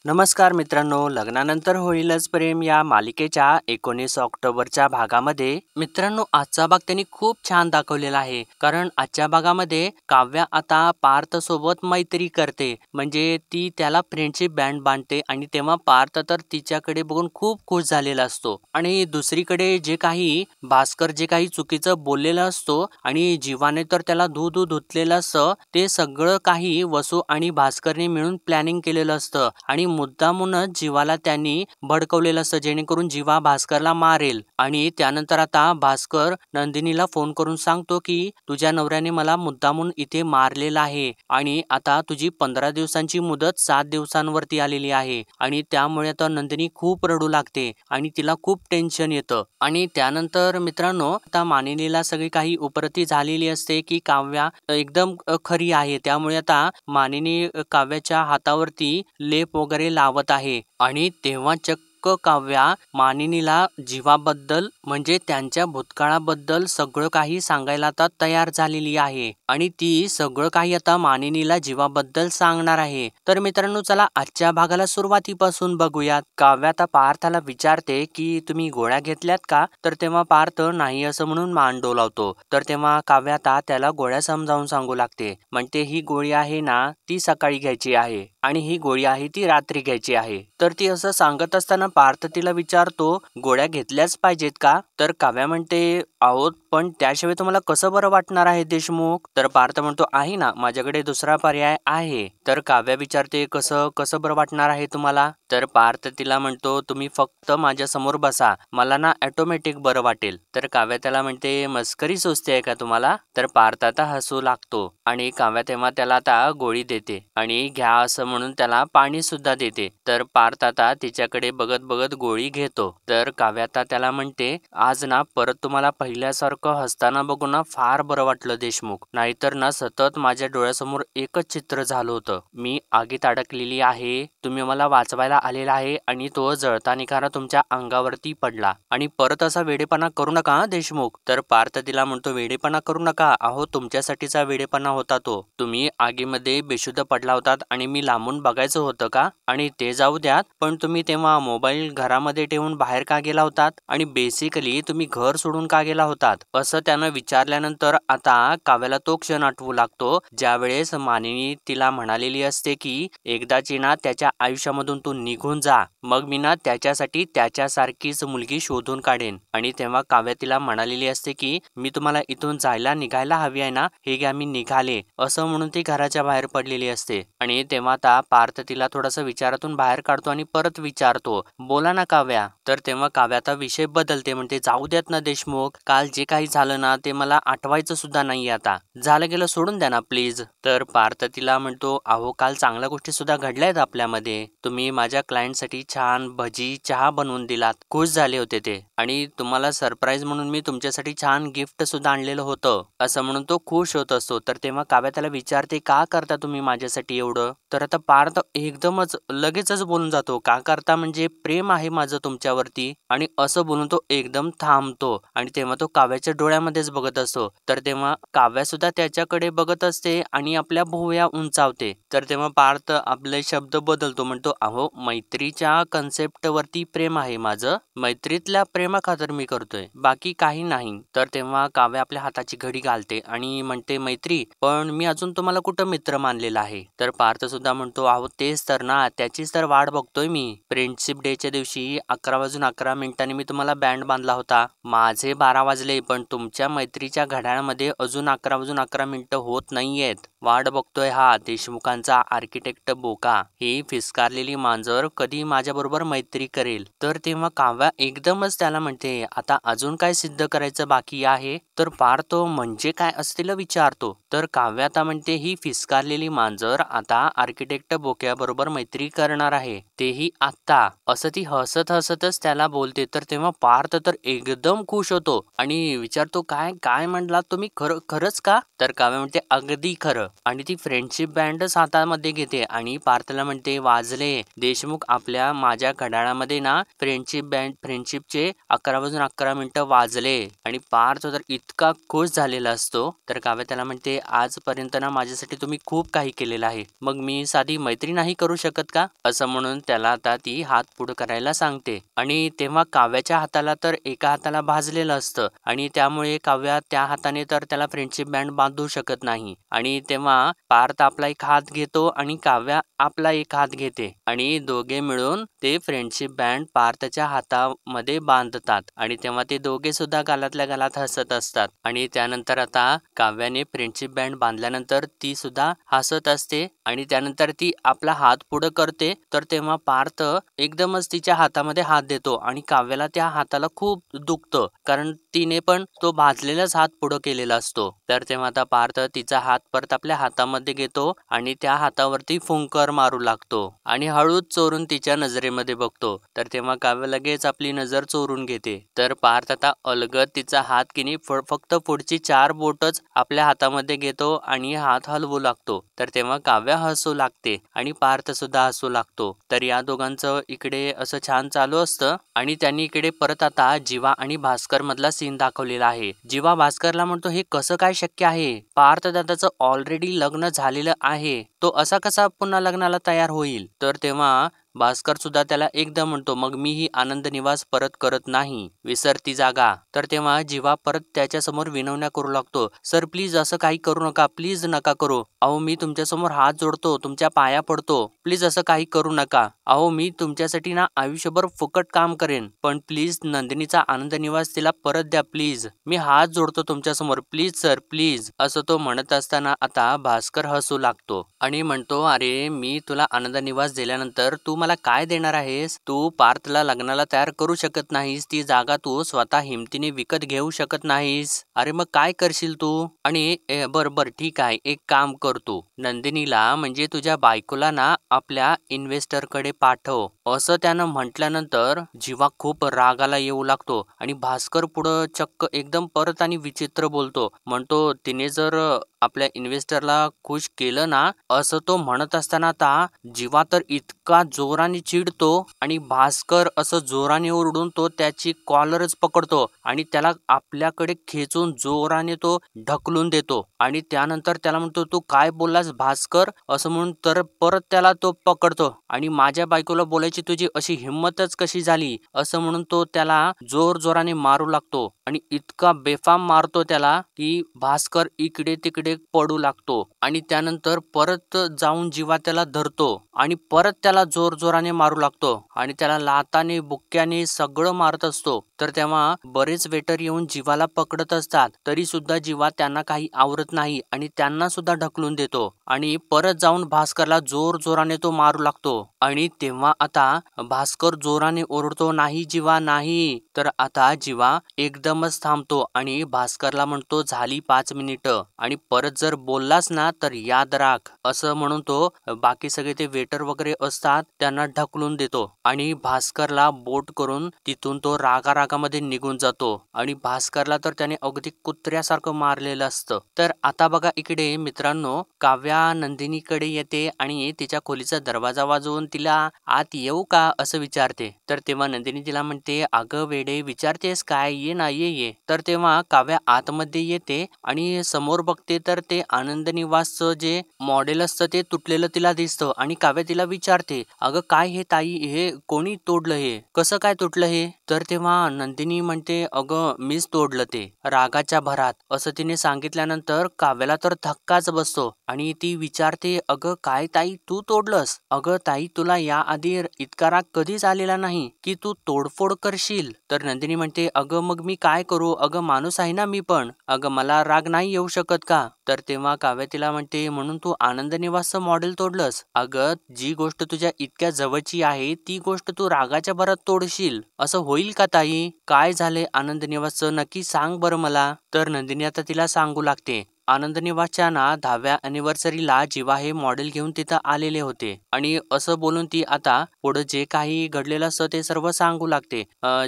नमस्कार मित्रांनो, लग्नानंतर होईलच प्रेम या मालिकेच्या 19 ऑक्टोबरच्या भागामध्ये मित्रांनो आजचा भाग त्यांनी खूप छान दाखवलेला आहे. कारण आजच्या भागामध्ये काव्या आता पार्थ सोबत मैत्री करते, म्हणजे ती त्याला फ्रेंडशिप बँड बांधते आणि तेव्हा पार्थ तर तिच्याकडे बघून खूप खुश झालेला असतो. आणि दुसरीकडे जे काही भास्कर जे काही चुकीचं बोललेलं असतो आणि जीवाने तर त्याला धू धुतलेलं असतं, ते सगळं काही वसू आणि भास्करने मिळून प्लॅनिंग केलेलं असतं आणि मुद्दामूनच जीवाला त्यांनी भडकवलेलं असतं, जेणेकरून जीवा भास्करला मारेल. आणि त्यानंतर आता भास्कर नंदिनीला फोन करून सांगतो की तुझ्या नवऱ्याने मला मुद्दामून इथे मारलेलं आहे आणि आता तुझी 15 दिवसांची मुदत 7 दिवसांवरती आलेली आहे. आणि त्यामुळे आता नंदिनी खूप रडू लागते आणि तिला खूप टेन्शन येतं. आणि त्यानंतर मित्रांनो आता मानिनीला सगळी काही उपरती झालेली असते की काव्या एकदम खरी आहे. त्यामुळे आता मानिनी काव्याच्या हातावरती लेप वगैरे लावत आहे. आणि तेव्हा चक्क काव्या मानिनीला जीवाबद्दल म्हणजे त्यांच्या भूतकाळाबद्दल सगळं काही सांगायला आता तयार झालेली आहे आणि ती सगळं काही आता मानिनीला जीवाबद्दल सांगणार आहे. तर मित्रांनो चला आजच्या भागाला सुरुवातीपासून बघूयात. काव्या आता पार्थाला विचारते की तुम्ही गोळ्या घेतल्यात का? तर तेव्हा पार्थ नाही असं म्हणून मान डोलावतो. तर तेव्हा काव्या आता त्याला गोळ्या समजावून सांगू लागते. म्हणते ही गोळी आहे ना ती सकाळी घ्यायची आहे आणि ही गोळी आहे ती रात्री घ्यायची आहे. तर ती असं सांगत असताना पार्थ तिला विचारतो गोळ्या घेतल्याच पाहिजेत का? तर काव्या म्हणते आहोत पण त्याशिवाय तुम्हाला कसं बरं वाटणार आहे देशमुख? तर पार्थ म्हणतो आहे ना माझ्याकडे दुसरा पर्याय आहे. तर काव्या विचारते कसं कसं बरं वाटणार आहे तुम्हाला? तर पार्थ तिला म्हणतो तुम्ही फक्त माझ्या समोर बसा, मला ना ऑटोमॅटिक बरं वाटेल. तर काव्या त्याला म्हणते मस्करी सुचते आहे का तुम्हाला? तर पार्थ आता हसू लागतो आणि काव्या तेव्हा त्याला आता गोळी देते आणि घ्या असं म्हणून त्याला पाणी सुद्धा देते. तर पार्थ आता तिच्याकडे बघत बघत गोळी घेतो. तर काव्या आता त्याला म्हणते आज ना परत तुम्हाला पहिल्यासारखं हसताना बघून ना फार बरं वाटलं देशमुख, नाहीतर ना सतत माझ्या डोळ्यासमोर एकच चित्र झालं होतं. मी आगीत अडकलेली आहे, तुम्ही मला वाचवायला आलेला आहे आणि तो जळता निखारा तुमच्या अंगावरती पडला आणि परत असा वेडेपणा करू नका हा देशमुख. तर पार्थ तिला म्हणतो वेडेपणा करू नका, अहो तुमच्यासाठीचा वेडेपणा होता तो. तुम्ही आगीमध्ये बेशुद्ध पडला होतात आणि मी लांबून बघायचं होतं का? आणि ते जाऊ द्यात, पण तुम्ही तेव्हा मोबाईल घरामध्ये ठेवून बाहेर का गेला होतात? आणि बेसिकली तुम्ही घर सोडून का गेला होतात? असं त्यानं विचारल्यानंतर आता काव्याला तो क्षण आठवू लागतो ज्यावेळेस मानिनी तिला म्हणालेली असते की एकदाची ना त्याच्या आयुष्यामधून तू निघून जा, मग मी ना त्याच्यासाठी त्याच्यासारखीच मुलगी शोधून काढेन. आणि तेव्हा काव्या तिला म्हणालेली असते की मी तुम्हाला इथून जायला निघायला हवी आहे ना, हे घ्या मी निघाले असं म्हणून ती घराच्या बाहेर पडलेली असते. आणि तेव्हा आता पार्थ तिला थोडासा विचारातून बाहेर काढतो आणि परत विचारतो बोला ना काव्या. तर तेव्हा काव्या आता विषय बदलते, म्हणते जाऊ द्यात ना देशमुख, काल जे काही झालं ना ते मला आठवायचं सुद्धा नाही, आता झालं गेलं सोडून द्या ना प्लीज. तर पार्थ तिला म्हणतो अहो काल चांगल्या गोष्टी सुद्धा घडल्यात आपल्यामध्ये, तुम्ही माझ्या क्लायंटसाठी छान भजी चहा बनवून दिलात, खुश झाले होते ते, आणि तुम्हाला सरप्राईज म्हणून मी तुमच्यासाठी छान गिफ्ट सुद्धा आणलेलं होतं असं म्हणून तो खुश होत असतो. तर तेव्हा काव्या त्याला विचारते का करता तुम्ही माझ्यासाठी एवढं? तर आता पार्थ एकदमच लगेचच बोलून जातो का करता म्हणजे प्रेम आहे माझं तुमच्यावरती, आणि असं बोलून तो एकदम थांबतो आणि तेव्हा तो काव्याच्या डोळ्यामध्येच बघत असतो. तर तेव्हा काव्या सुद्धा त्याच्याकडे बघत असते आणि आपल्या भुवया उंचावते. तर तेव्हा पार्थ आपले शब्द बदलतो, म्हणतो अहो मैत्रीच्या कन्सेप्ट वरती प्रेम आहे माझं, मैत्रीतल्या प्रेमाखातर मी करतोय, बाकी काही नाही. तर तेव्हा काव्या आपल्या हाताची घडी घालते आणि म्हणते मैत्री, पण मी अजून तुम्हाला कुठं मित्र मानलेला आहे? तर पार्थ सुद्धा म्हणतो अहो तेच तर ना, त्याचीच तर वाट बघतोय मी. फ्रेंडशिप डेच्या दिवशी 11:11 मी तुम्हाला बँड बांधला होता, माझे 12 वाजले पण तुमच्या मैत्रीच्या घड्याळामध्ये अजून 11:11 होत नाहीयेत. वाट बघतोय हा देशमुखांचा आर्किटेक्ट बोका, ही फिसकारलेली मांजर कधी माझ्या बरोबर मैत्री करेल. तर तेव्हा काव्या एकदमच त्याला म्हणते आता अजून काय सिद्ध करायचं बाकी आहे? तर पार्थ म्हणजे काय असं तिला विचारतो. तर काव्या आता म्हणते ही फिसकारलेली मांजर आता आर्किटेक्ट बोक्याबरोबर मैत्री करणार आहे, तेही आत्ता, असं ती हसत हसतच त्याला बोलते. तर तेव्हा पार्थ तर एकदम खुश होतो आणि विचारतो काय काय म्हणलात तुम्ही, खरंच का? तर काव्या म्हणते अगदी खरं, आणि ती फ्रेंडशिप बँडच हातामध्ये घेते आणि पार्थला म्हणते वाजले देशमुख, आपल्या माझ्या घड्याळामध्ये ना फ्रेंडशिप बँड फ्रेंडशिपचे 11 वाजून 11 मिनिटं वाजले आणि पार्थ तर इतका खुश झालेला असतो. तर काव्या त्याला म्हणते, आजपर्यंत ना माझ्यासाठी तुम्ही खूप काही केलेलं आहे, मग मी साधी मैत्री नाही करू शकत का? असं म्हणून त्याला आता ती हात पुढे करायला सांगते. आणि तेव्हा काव्याच्या हाताला तर एका हाताला भाजलेलं असतं आणि त्यामुळे काव्या त्या हाताने तर त्याला फ्रेंडशिप बँड बांधू शकत नाही. आणि तेव्हा पार्थ आपला एक हात घेतो आणि काव्या आपला एक हात घेते आणि दोघे मिळून ते फ्रेंडशिप बँड पार्थच्या हातामध्ये बांधतात. आणि तेव्हा ते दोघे सुद्धा गालातल्या गालात हसत असतात. आणि त्यानंतर आता काव्याने फ्रेंडशिप बँड बांधल्यानंतर ती सुद्धा हसत असते आणि त्यानंतर ती आपला हात पुढे करते. तर तेव्हा पार्थ एकदमच तिच्या हातामध्ये हात देतो आणि काव्याला त्या हाताला खूप दुखतं, कारण तिने पण तो भाजलेलाच हात पुढे केलेला असतो. तर तेव्हा आता पार्थ तिचा हात परत आपल्या हातामध्ये घेतो आणि त्या हातावरती फुंकर मारू लागतो आणि हळूच चोरून तिच्या नजरेमध्ये बघतो. तर तेव्हा काव्य लगेच आपली नजर चोरून घेते. तर पार्थ आता अलगद तिचा हात किनी फक्त पुढची 4 बोटच आपल्या हातामध्ये घेतो आणि हात हलवू लागतो. तर तेव्हा काव्य हसू लागते आणि पार्थ सुद्धा हसू लागतो. तर या दोघांचं इकडे असं छान चालू असतं आणि त्यांनी इकडे परत आता जीवा आणि भास्कर मधला सीन दाखवलेला आहे. जीवा भास्करला म्हणतो, हे कसं काय शक्य आहे? पार्थ दादाचं ऑलरेडी लग्न झालेलं आहे, तो असा कसा पुन्हा लग्नाला तयार होईल? तर तेव्हा भास्कर सुद्धा त्याला एकदम म्हणतो, मग मी ही आनंद निवास परत करत नाही, विसर ती जागा. तर तेव्हा जीवा परत त्याच्या समोर विनवण्या करू लागतो, सर प्लीज असं काही करू नका, प्लीज नका करू. अहो मी तुमच्या समोर हात जोडतो, तुमच्या पाया पडतो, प्लीज असं काही करू नका. अहो मी तुमच्यासाठी ना आयुष्यभर फुकट काम करेन, पण प्लीज नंदिनीचा आनंद निवास तिला परत द्या प्लीज. मी हात जोडतो तुमच्या समोर, प्लीज सर प्लीज. असं तो म्हणत असताना आता भास्कर हसू लागतो आणि म्हणतो, अरे मी तुला आनंद निवास दिल्यानंतर तू मला काय देणार आहेस? तू पार्थला लग्नाला तयार करू शकत नाहीस, ती जागा तू स्वतः हिमतीने विकत घेऊ शकत नाहीस. अरे मग काय करशील तू? आणि बर ठीक आहे, एक काम कर, तू नंदिनीला म्हणजे तुझ्या बायकोला ना आपल्या इन्व्हेस्टरकडे पाठव. असं त्यानं म्हटल्यानंतर जीवा खूप रागाला येऊ लागतो आणि भास्कर पुढं चक्क एकदम परत आणि विचित्र बोलतो. म्हणतो, तिने जर आपल्या इन्व्हेस्टरला खुश केलं ना, असं तो म्हणत असताना आता जीवा तर इतका जोराने चिडतो आणि भास्कर असं जोराने ओरडून तो त्याची कॉलरच पकडतो आणि त्याला आपल्याकडे खेचून जोराने तो ढकलून देतो. आणि त्यानंतर त्याला म्हणतो, तू काय बोललास भास्कर? असं म्हणून तर परत त्याला तो पकडतो आणि माझ्या बायकोला बोलायची तुझी अशी हिंमतच कशी झाली? असं म्हणून तो त्याला जोर जोराने मारू लागतो आणि इतका बेफाम मारतो त्याला की भास्कर इकडे तिकडे पडू लागतो. आणि त्यानंतर परत जाऊन जीवा त्याला धरतो आणि परत त्याला जोर जोराने मारू लागतो आणि त्याला लाताने बुक्क्याने सगळं मारत असतो. तर तेव्हा बरेच वेटर येऊन जीवाला पकडत असतात, तरी सुद्धा जीवा त्यांना काही आवरत नाही आणि त्यांना सुद्धा ढकलून देतो आणि परत जाऊन भास्करला जोर जोराने तो मारू लागतो. आणि तेव्हा आता भास्कर जोराने ओरडतो, नाही जीवा नाही. तर आता जीवा एकदमच थांबतो आणि भास्करला म्हणतो, झाली 5 मिनिटं आणि परत जर बोललास ना तर याद राख. असं म्हणून तो बाकी सगळे ते वेटर वगैरे असतात त्यांना ढकलून देतो आणि भास्करला बोट करून तिथून तो रागारागामध्ये निघून जातो. आणि भास्करला तर त्याने अगदी कुत्र्यासारखं मारलेलं असतं. तर आता बघा इकडे मित्रांनो, काव्या नंदिनीकडे येते आणि तिच्या खोलीचा दरवाजा वाजवून तिला आत येऊ का असं विचारते. तर तेव्हा नंदिनी तिला म्हणते, अगं वेडे विचारतेस काय, ये ना ये. तर तेव्हा काव्या आतमध्ये येते आणि समोर बघते तर ते आनंद निवासचं जे मॉडेल असतं ते तुटलेलं तिला दिसतं आणि काव्या तिला विचारते, अगं काय हे ताई, हे कोणी तोडलं, हे कसं काय तुटलं हे? तर तेव्हा नंदिनी म्हणते, अगं मीच तोडलं ते रागाच्या भरात. असं तिने सांगितल्यानंतर काव्याला तर धक्काच बसतो आणि ती विचारते, अगं काय ताई तू तोडलंस? अगं ताई तुला याआधी इतका राग कधीच आलेला नाही की तू तोडफोड करशील. तर नंदिनी म्हणते, अगं मग मी काय करू? अगं माणूस आहे ना मी पण, अगं मला राग नाही येऊ शकत का? तर तेव्हा काव्य तिला म्हणते, म्हणून तू आनंद निवासचं मॉडेल तोडलंस? अगं जी गोष्ट तुझ्या इतक्या जवळची आहे ती गोष्ट तू रागाच्या भरात तोडशील, असं होईल का ताई? काय झाले आनंद निवासचं नक्की सांग बरं मला. तर नंदिनी आता तिला सांगू लागते, आनंद निवासच्या ना 10व्या अॅनिव्हर्सरीला जीवा हे मॉडेल घेऊन तिथं आलेले होते आणि असं बोलून ती आता पुढे जे काही घडलेलं असतं ते सर्व सांगू लागते.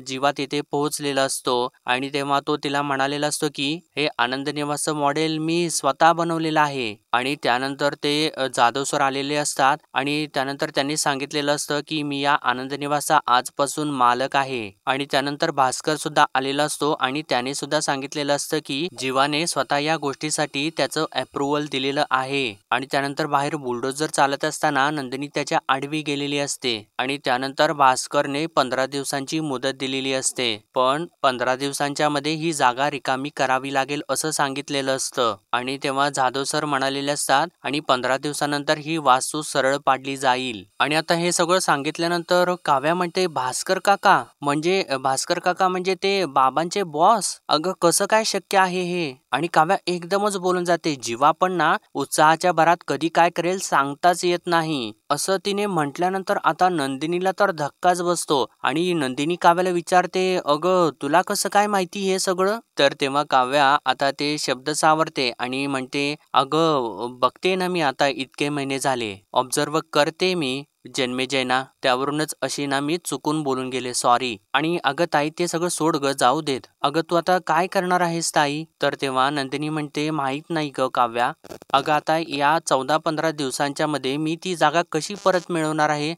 जीवा तिथे पोहोचलेला असतो आणि तेव्हा तो तिला म्हणालेला असतो की हे आनंद निवासचं मॉडेल मी स्वतः बनवलेलं आहे. आणि त्यानंतर ते जाधव सर आलेले असतात आणि त्यानंतर त्यांनी सांगितलेलं असतं की मी या आनंद निवासचा आजपासून मालक आहे. आणि त्यानंतर भास्कर सुद्धा आलेला असतो आणि त्याने सुद्धा सांगितलेलं असतं की जीवाने स्वतः या गोष्टीसाठी त्याचं अप्रुव्हल दिलेलं आहे. आणि त्यानंतर बाहेर बुलडोजर चालत असताना नंदिनी त्याच्या आडवी गेलेली असते आणि त्यानंतर भास्करने 15 दिवसांची मुदत दिलेली असते. पण 15 दिवसांच्या मध्ये ही जागा रिकामी करावी लागेल असं सांगितलेलं असतं. आणि तेव्हा जाधव सर म्हणालेले असतात आणि 15 दिवसानंतर ही वास्तू सरळ पाडली जाईल. आणि आता हे सगळं सांगितल्यानंतर काव्या म्हणते भास्कर काका म्हणजे ते बाबांचे बॉस. अगं कसं काय शक्य आहे हे. आणि काव्या एकदमच बोलून जाते. जीवा पण ना उत्साहाच्या भरात कधी काय करेल सांगताच येत नाही असं तिने म्हटल्यानंतर आता नंदिनीला तर धक्काच बसतो आणि नंदिनी काव्याला विचारते अगं तुला कसं काय माहिती हे सगळं. तर तेव्हा काव्या आता ते शब्द सावरते आणि म्हणते अगं बघते ना मी आता इतके महिने झाले ऑब्झर्व करते मी जन्मेजयना त्यावरूनच अशी ना मी चुकून बोलून गेले सॉरी. आणि अगं ताई ते सगळं सोड ग जाऊ देत. अगं तू आता काय करणार आहेस ताई. तर तेव्हा नंदिनी म्हणते माहित नाही ग काव्या. अगं आता या 14-15 दिवसांच्या मध्ये मी ती जागा कशी परत मिळवणार आहे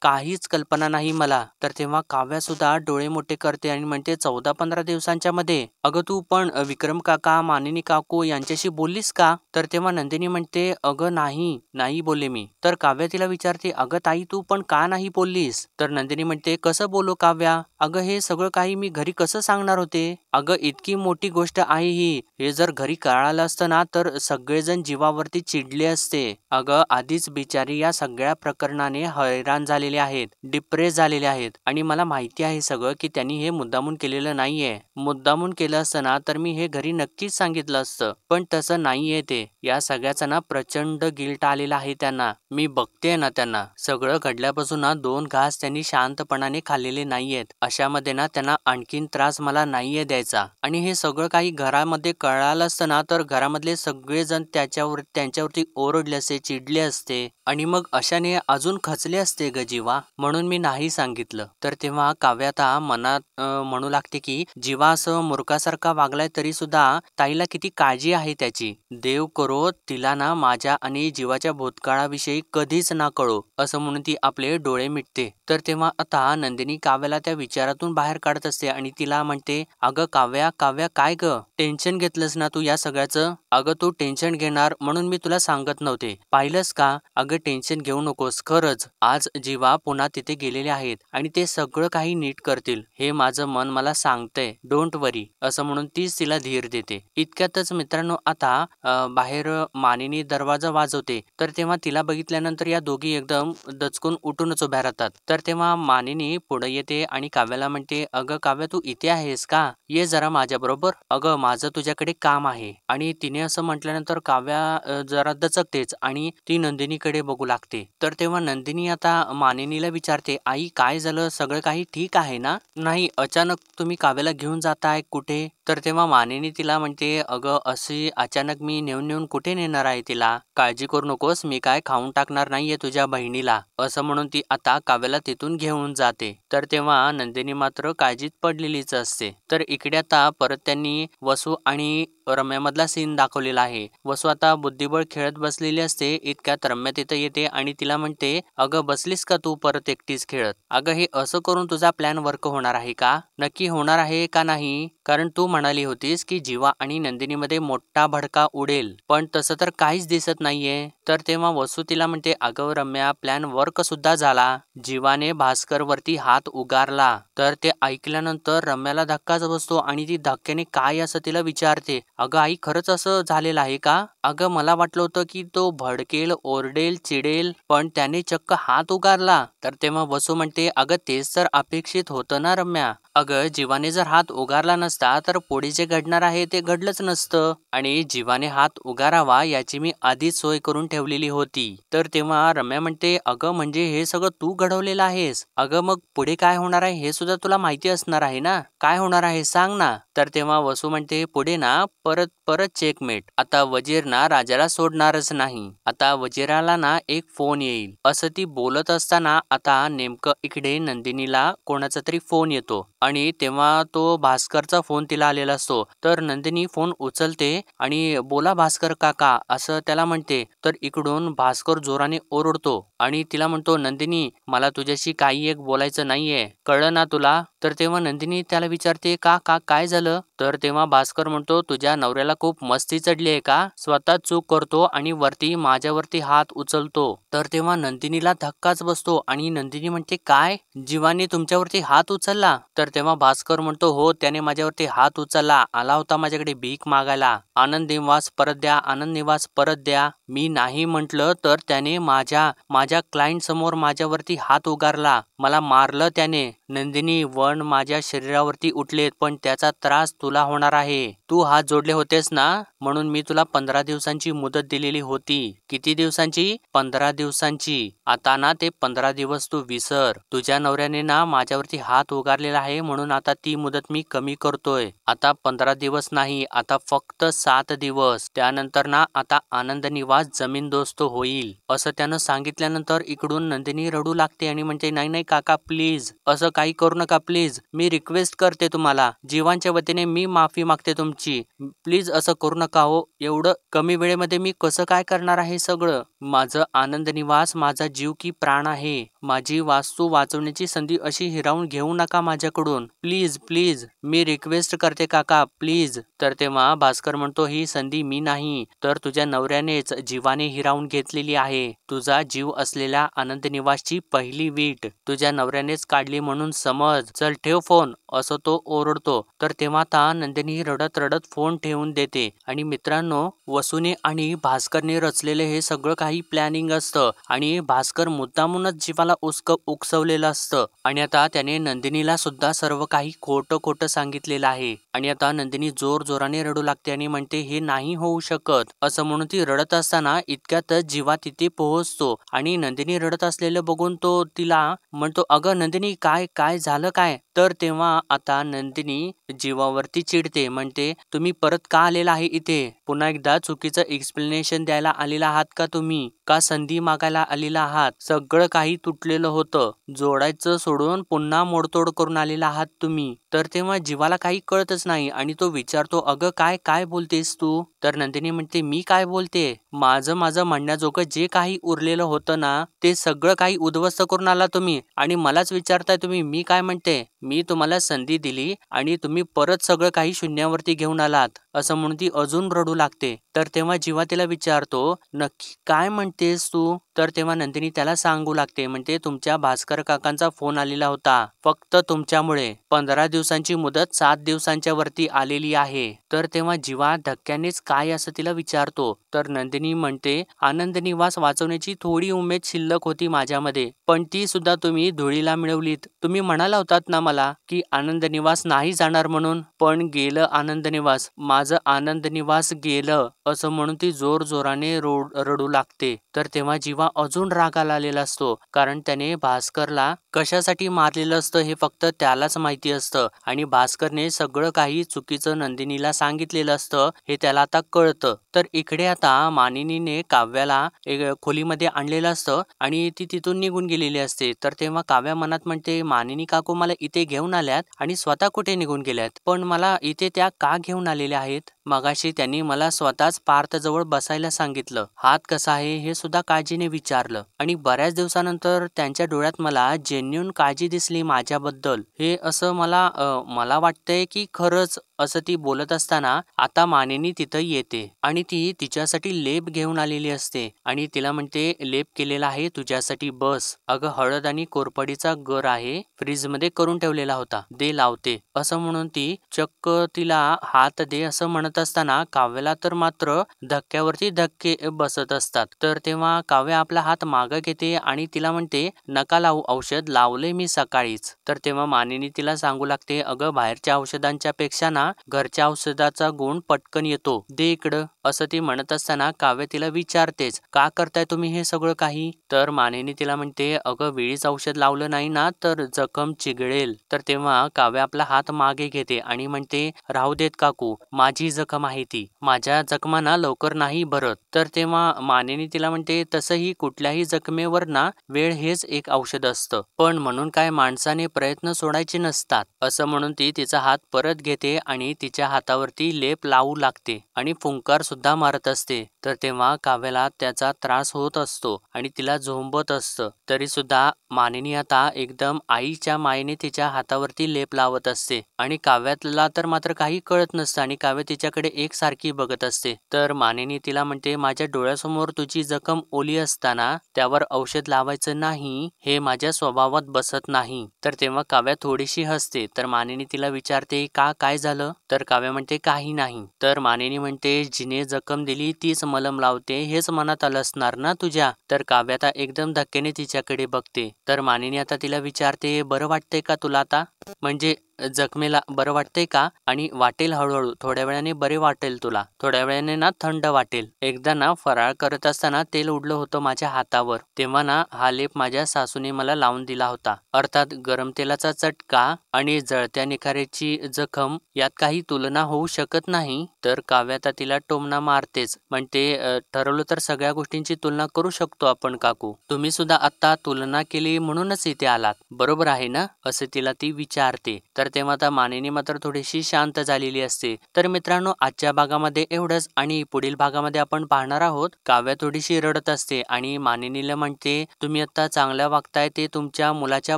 काहीच कल्पना नाही मला. तर तेव्हा काव्या सुद्धा डोळे मोठे करते आणि म्हणते 14-15 दिवसांच्या मध्ये. अगं तू पण विक्रम काका मानिनी काकू यांच्याशी बोललीस का. तर तेव्हा नंदिनी म्हणते अगं नाही बोलले मी. तर काव्या तिला विचारते अगं ताई तू पण का नाही बोललीस. तर नंदिनी म्हणते कसं बोलू काव्या. अगं हे सगळं काही मी घरी कसं सांगणार होते. अगं इतकी मोठी गोष्ट आहे ही. हे जर घरी कळालं असतं ना तर सगळेजण जीवावरती चिडले असते. अगं आधीच बिचारी या सगळ्या प्रकरणाने हैराण झालेले आहेत डिप्रेस झालेले आहेत आणि मला माहिती आहे सगळं की त्यांनी हे मुद्दामून केलेलं नाहीये. मुद्दामून केलं असतं ना तर मी हे घरी नक्कीच सांगितलं असतं. पण तसं नाहीये ते. या सगळ्याचा ना प्रचंड गिल्ट आलेला आहे त्यांना. मी बघते ना त्यांना. सगळं घडल्यापासून ना 2 घास त्यांनी शांतपणाने खाल्लेले नाहीयेत. अशामध्ये ना त्यांना आणखीन त्रास मला नाहीये द्यायचा. आणि हे सगळं काही घरामध्ये कळालं असतं ना तर घरामधले सगळेजण त्यांच्यावरती ओरडले असते चिडले असते आणि मग अशाने अजून खचले असते ग जीवा. म्हणून मी नाही सांगितलं. तर तेव्हा काव्या आता मनात म्हणू लागते की जीवा असं मूर्खासारखा वागलाय तरी सुद्धा ताईला किती काळजी आहे त्याची. देव करो तिला ना माझ्या आणि जीवाच्या भूतकाळाविषयी कधीच ना कळो असं म्हणून ती आपले डोळे मिटते. तर तेव्हा आता नंदिनी काव्याला त्या विचारातून बाहेर काढत असते आणि तिला म्हणते अगं काव्या काय ग टेन्शन घेतलंस ना तू या सगळ्याचं. अगं तू टेन्शन घेणार म्हणून मी तुला सांगत नव्हते पाहिलंस का. अगं टेन्शन घेऊ नकोस खरंच आज जीवा पुन्हा तिथे गेलेले आहेत आणि ते सगळं काही नीट करतील हे माझं मन मला सांगतंय डोंट वरी असं म्हणून तीच तिला धीर देते. इतक्यातच मित्रांनो आता बाहेर मानिनी दरवाजा वाजवते. तर तेव्हा तिला बघितल्यानंतर या दोघी एकदम दचकून उठूनच उभ्या राहतात. तर तेव्हा मानिनी पुढे येते आणि काव्याला म्हणते अगं काव्या तू इथे आहेस का ये जरा माझ्या बरोबर. अगं माझं तुझ्याकडे काम आहे. आणि तिने असं म्हटल्यानंतर काव्या जरा दचकतेच आणि ती नंदिनीकडे बघू लागते. तर तेव्हा नंदिनी आता मानिनीला विचारते आई काय झालं सगळं काही ठीक आहे ना. नाही अचानक तुम्ही काव्याला घेऊन जाताय कुठे. तर तेव्हा मानिनी तिला म्हणते अगं अशी अचानक मी नेऊन कुठे नेणार आहे तिला. काळजी करू नकोस मी काय खाऊन टाकणार नाहीये तुझ्या बहिणीला असं म्हणून ती आता काव्याला तिथून घेऊन जाते. तर तेव्हा नंदिनी मात्र काळजीत पडलेलीच असते. तर इकडे आता परत त्यांनी वसू आणि रम्यामधला सीन दाखवलेला आहे. वसू आता बुद्धिबळ खेळत बसलेली असते. इतक्यात रम्या तिथं येते आणि तिला म्हणते अगं बसलीस का तू परत एकटीच खेळत. अगं हे असं करून तुझा प्लॅन वर्क होणार आहे का. नक्की होणार आहे का नाही. कारण तू म्हणाली होतीस की जीवा आणि नंदिनीमध्ये मोठा भडका उडेल पण तसं तर काहीच दिसत नाहीये. तर तेव्हा वसू तिला म्हणते अगं रम्या प्लॅन वर्क सुद्धा झाला. जीवाने भास्कर वरती हात उगारला. तर ते ऐकल्यानंतर रम्याला धक्काच बसतो आणि ती धक्क्याने काय असं तिला विचारते अगं आई खरंच असं झालेलं आहे का. अगं मला वाटलं होतं की तो भडकेल ओरडेल चिडेल पण त्याने चक्क हात उगारला. तर तेव्हा वसू म्हणते अगं तेच तर अपेक्षित होतं ना रम्या. अगं जीवाने जर हात उगारला नसता तर पुढे जे घडणार आहे ते घडलंच नसतं आणि जीवाने हात उगारावा याची मी आधीच सोय करून ठेवलेली होती. तर तेव्हा रम्या म्हणते, अगं म्हणजे हे सगळं तू घडवलेलं आहेस? अगं मग पुढे काय होणार आहे हे सुद्धा तुला माहिती असणार आहे ना? काय होणार आहे सांग ना? तर तेव्हा वसू म्हणते, पुढे ना परत परत चेकमेट. आता वजीर ना राजाला सोडणारच नाही. आता वजिराला ना एक फोन येईल. असं ती बोलत असताना आता नेमकं इकडे नंदिनीला कोणाचा तरी फोन येतो आणि तेव्हा तो भास्करचा फोन तिला आलेला असतो. तर नंदिनी फोन उचलते आणि बोला भास्कर काका असं त्याला म्हणते. तर इकडून भास्कर जोराने ओरडतो आणि तिला म्हणतो, नंदिनी मला तुझ्याशी काही एक बोलायचं नाहीये, कळलं ना तुला? तर तेव्हा नंदिनी त्याला विचारते, का का काय झालं? तर तेव्हा भास्कर म्हणतो, तुझ्या नवऱ्याला खूप मस्ती चढली आहे का? स्वतः चूक करतो आणि वरती माझ्यावरती हात उचलतो. तर तेव्हा नंदिनीला धक्काच बसतो आणि नंदिनी म्हणते, काय जीवाने तुमच्यावरती हात उचलला? तर तेव्हा भास्कर म्हणतो, हो त्याने माझ्यावरती हात उचलला, आला होता माझ्याकडे भीक मागायला, आनंद निवास परत द्या, आनंद निवास परत द्या. मी नाही म्हटलं तर त्याने माझ्या क्लायंट समोर माझ्यावरती हात उगारला, मला मारलं त्याने. नंदिनी वण माझ्या शरीरावरती उठलेत पण त्याचा त्रास तुला होणार आहे. तू हात जोडले होतेस ना म्हणून मी तुला 15 दिवसांची मुदत दिलेली होती. किती दिवसांची? 15 दिवसांची. आता ना ते 15 दिवस तू विसर. तुझ्या नवऱ्याने ना माझ्यावरती हात उगारलेला आहे म्हणून आता ती मुदत मी कमी करतोय. आता 15 दिवस नाही, आता फक्त 7 दिवस. त्यानंतर ना आता आनंद निवास जमीनदोस्त होईल. असं त्यानं सांगितल्यानंतर इकडून नंदिनी रडू लागते आणि म्हणते, नाही नाही काका प्लीज असं काही करू नका प्लीज. मी रिक्वेस्ट करते तुम्हाला. जीवांच्या वतीने मी माफी मागते तुमची. प्लीज असं करू नका हो. एवढं कमी वेळेमध्ये मी कसं काय करणार आहे सगळं? माझं आनंद निवास माझा जीव की प्राण आहे. माझी वास्तू वाचवण्याची संधी अशी हिरावून घेऊ नका माझ्याकडून. प्लीज प्लीज मी रिक्वेस्ट करते काका प्लीज. तर तेव्हा भास्कर म्हणतो, ही संधी मी नाही तर तुझ्या नवऱ्यानेच जीवाने हिरावून घेतलेली आहे. तुझा जीव असलेल्या आनंद निवासची पहिली वीट तुझ्या नवऱ्यानेच काढली म्हणून समज. चल ठेव फोन असं तो ओरडतो. तर तेव्हा आता नंदिनी रडत रडत फोन ठेवून देते. आणि मित्रांनो, वसूने आणि भास्करने रचलेले हे सगळं काही प्लॅनिंग असतं आणि भास्कर मुद्दामूनच जीवाला उकसवलेलं असतं आणि आता त्याने नंदिनीला सुद्धा सर्व काही खोटं खोटं सांगितलेलं आहे. आणि आता नंदिनी जोर जोराने रडू लागते आणि म्हणते, हे नाही होऊ शकत. असं म्हणून ती रडत असताना इतक्यातच जीवा तिथे पोहोचतो आणि नंदिनी रडत असलेलं बघून तो तिला म्हणतो, अगं नंदिनी काय काय झालं काय? तर तेव्हा आता नंदिनी जीवावरती चिडते, म्हणते, तुम्ही परत का आलेला आहे इथे? पुन्हा एकदा चुकीचं एक्सप्लेनेशन द्यायला आलेला आहात का तुम्ही? का संधी मागायला आलेला आहात? सगळं काही तुटलेलं होतं, जोडायचं सोडून पुन्हा मोडतोड करून आलेला आहात तुम्ही. तर तेव्हा जीवाला काही कळतच नाही आणि तो विचारतो, अगं काय काय बोलतेस तू? तर नंदिनी म्हणते, मी काय बोलते? माझं म्हणण्याजोगं जे काही उरलेलं होतं ना ते सगळं काही उद्ध्वस्त करून आला तुम्ही आणि मलाच विचारताय तुम्ही मी काय म्हणते? मी तुम्हाला संधी दिली आणि तुम्ही परत सगळं काही शून्यावरती घेऊन आलात. असं म्हणून ती अजून रडू लागते. तर तेव्हा जीवा तिला विचारतो, नक्की काय म्हणतेस तू? तर तेव्हा नंदिनी त्याला सांगू लागते, म्हणते, तुमच्या भास्कर काकांचा फोन आलेला होता. फक्त तुमच्यामुळे 15 दिवसांची मुदत 7 दिवसांच्या वरती आलेली आहे. तर तेव्हा जीवा धक्क्यानेच काय असं तिला विचारतो. तर नंदिनी म्हणते, आनंद निवास वाचवण्याची थोडी उमेद शिल्लक होती माझ्यामध्ये पण ती सुद्धा तुम्ही धुळीला मिळवलीत. तुम्ही म्हणाला होतात ना मला की आनंद निवास नाही जाणार म्हणून, पण गेलं आनंद निवास. माझं आनंद निवास गेलं. असं म्हणून ती जोर जोराने रडू लागते. तर तेव्हा जीवा अजून रागाला आलेला असतो कारण त्याने भास्करला कशासाठी मारलेलं असतं हे फक्त त्यालाच माहिती असतं आणि भास्करने सगळं काही चुकीचं नंदिनीला सांगितलेलं असतं हे त्याला आता कळतं. तर इकडे आता मानिनीने काव्याला एक खोलीमध्ये आणलेलं असतं आणि ती तिथून निघून गेलेली असते. तर तेव्हा काव्या मनात म्हणते, मानिनी काकू मला इथे घेऊन आल्यात आणि स्वतः कुठे निघून गेल्यात, पण मला इथे त्या का घेऊन आलेल्या आहेत? मगाशी त्यांनी मला स्वतःच पार्थजवळ बसायला सांगितलं, हात कसा आहे हे सुद्धा काळजीने विचारलं आणि बऱ्याच दिवसानंतर त्यांच्या डोळ्यात मला जेन्युइन काळजी दिसली माझ्याबद्दल. हे असं मला वाटतंय की खरंच. असं ती बोलत असताना आता मानिनी तिथं येते आणि ती तिच्यासाठी लेप घेऊन आलेली असते आणि तिला म्हणते, लेप केलेला आहे तुझ्यासाठी, बस. अगं हळद आणि कोरपडीचा गर आहे, फ्रीज मध्ये करून ठेवलेला होता, दे लावते. असं म्हणून ती चक्क तिला हात दे असं म्हणत म्हणत असताना काव्याला तर मात्र धक्क्यावरती धक्के बसत असतात. तर तेव्हा काव्या आपला हात मागं घेते आणि तिला म्हणते, नका लावू औषध, लावले मी सकाळीच. तर तेव्हा मानिनी तिला सांगू लागते, अगं बाहेरच्या औषधांच्या पेक्षा ना घरच्या औषधाचा गुण पटकन येतो, दे इकडं. असं ती म्हणत असताना काव्य तिला विचारतेच, का करताय तुम्ही हे सगळं काही? तर मानिनी तिला म्हणते, अगं वेळीच औषध लावलं नाही ना तर जखम चिघळेल. तर तेव्हा काव्य आपला हात मागे घेते आणि म्हणते, राहू देत काकू, माझी जखम आहे ती, माझ्या जखमांना लवकर नाही भरत. तर तेव्हा मानिनी तिला म्हणते, तसंही कुठल्याही जखमेवर ना वेळ हेच एक औषध असतं, पण म्हणून काय माणसाने प्रयत्न सोडायचे नसतात. असं म्हणून ती तिचा हात परत घेते आणि तिच्या हातावरती लेप लावू लागते आणि फुंकार सुद्धा मारत असते. तर तेव्हा काव्याला त्याचा त्रास होत असतो आणि तिला झोंबत असतं. तरी सुद्धा मानिनी आता एकदम आईच्या मायेने तिच्या हातावरती लेप लावत असते आणि काव्याला तर मात्र काही कळत नसतं आणि काव्य तिच्याकडे एकसारखी बघत असते. तर मानिनी तिला म्हणते, माझ्या डोळ्यासमोर तुझी जखम ओली असताना त्यावर औषध लावायचं नाही हे माझ्या स्वभावात बसत नाही. तर तेव्हा काव्या थोडीशी हसते. तर मानिनी तिला विचारते, का काय झालं? तर काव्या म्हणते, काही नाही. तर मानिनी म्हणते, जिने जखम दिली तीच मलम लावते हेच मनात आलं असणार ना तुझ्या? तर काव्य आता एकदम धक्क्याने तिच्याकडे बघते. तर मानिनी आता तिला विचारते, बरं वाटतंय का तुला आता? म्हणजे जखमेला बरं वाटतंय का? आणि वाटेल हळूहळू, थोड्या वेळाने बरे वाटेल तुला, थोड्या वेळाने ना थंड वाटेल. एकदा ना फराळ करत असताना तेल उडलं होतं माझ्या हातावर, तेव्हा ना हा लेप माझ्या सासूने मला लावून दिला होता. अर्थात गरम तेलाचा चटका आणि जळत्या निखाऱ्याची जखम यात काही तुलना होऊ शकत नाही. तर काव्य आता तिला टोमणा मारतेच, म्हणते, ठरवलं तर सगळ्या गोष्टींची तुलना करू शकतो आपण काकू, तुम्ही सुद्धा आता तुलना केली म्हणूनच इथे आलात, बरोबर आहे ना? असे तिला ती विचारते. तर तेव्हा आता मानिनी मात्र थोडीशी शांत झालेली असते. तर मित्रांनो, आजच्या भागामध्ये एवढंच आणि पुढील भागामध्ये आपण पाहणार आहोत, काव्या थोडीशी रडत असते आणि मानिनीला म्हणते, तुम्ही आता चांगल्या वागताय ते तुमच्या मुलाच्या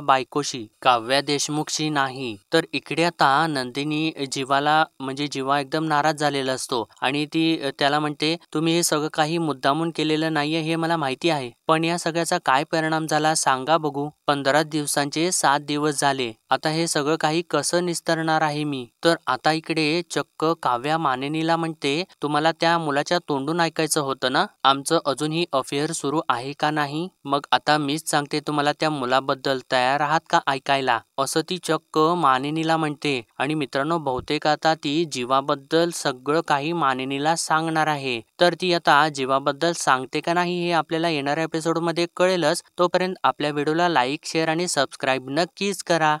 बायकोशी, काव्या देशमुखशी नाही. तर इकडे आता नंदिनी जीवाला म्हणजे जीवा एकदम नाराज झालेला असतो आणि ती त्याला म्हणते, तुम्ही हे सगळं काही मुद्दामून केलेलं नाहीये हे मला माहिती आहे, पण या सगळ्याचा काय परिणाम झाला सांगा बघू. 15 दिवसांचे 7 दिवस झाले, आता हे सगळं काही कसं निस्तरणार आहे मी? तर आता इकडे चक्क काव्या मानिनीला म्हणते, तुम्हाला त्या मुलाच्या तोंडून ऐकायचं होतं ना, आमचं अजूनही अफेअर सुरू आहे का नाही? मग आता मीच सांगते तुम्हाला त्या मुलाबद्दल, तयार आहात का ऐकायला? असं ती चक्क मानिनीला म्हणते. आणि मित्रांनो, बहुतेक आता ती जीवाबद्दल सगळं काही मानिनीला सांगणार आहे. तर ती आता जीवाबद्दल सांगते का नाही हे आपल्याला येणाऱ्या एपिसोडमध्ये कळेलच. तोपर्यंत आपल्या व्हिडिओला लाईक, शेअर आणि सबस्क्राईब नक्कीच करा.